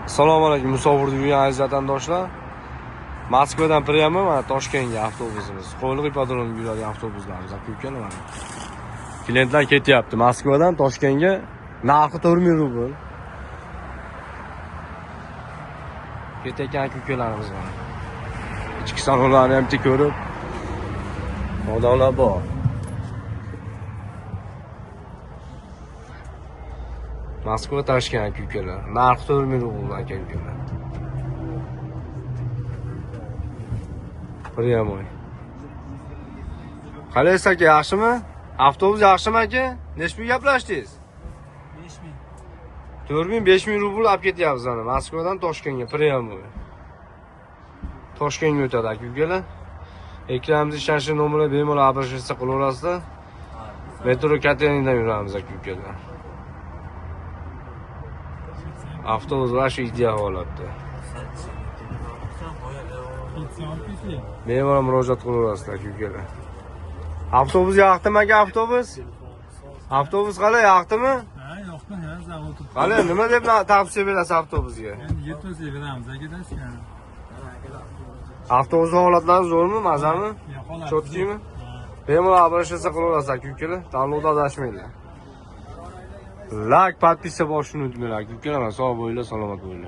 Assalomu alaykum, musofirda yurgan aziz vatandoshlar. Moskvadan Priyami mana Toshkentga avtobusimiz. Qo'yliq ipodromga yuradigan avtobuslarimiz aka-ukalar mana. Klientlar ketyapti Moskvadan Toshkentga. Narxi 4000 rubl. Ketayotgan aka-ukalarimiz mana. Ichki salonlarni ham ko'rib, odamlar bor. Moskva Toshkent aka-ukalar. Narxi 4000 rubl aka-ukalar. Priyamoy. Qalaysiz aka, yaxshimi? Avtobus yaxshimi aka? Nechta gaplashdingiz? 5000. 5000 rubl olib ketyapmiz ana Moskvadan Toshkentga Priyamoy. Toshkentga o'tadi aka-ukalar. Ekranimizda ishlanchi nomerlar bemalol обращаться qilaverasizlar. Metro Katerinadan yuramiz aka-ukalar. Avtobus va shu ideal holatda. Bemalol murojaat qilaverasizlar aka-ukalar. Avtobus yoqdimi aka, avtobus? Avtobus qalay, yoqdimi? Ha, yoqdi, ha, zavod. Qalay, nima deb tavsiya berasiz avtobusga? Endi yetmasak beramiz, aka. Avtobus holatlari zo'rmi, mazami? Cho'tkimi? Bemalol обращаться qilaverasiz aka-ukalar. Tanlovda adashmanglar. Like, podpisa bosishni unutmanglar aka-ukalar. Sog' bo'linglar, salomat bo'linglar.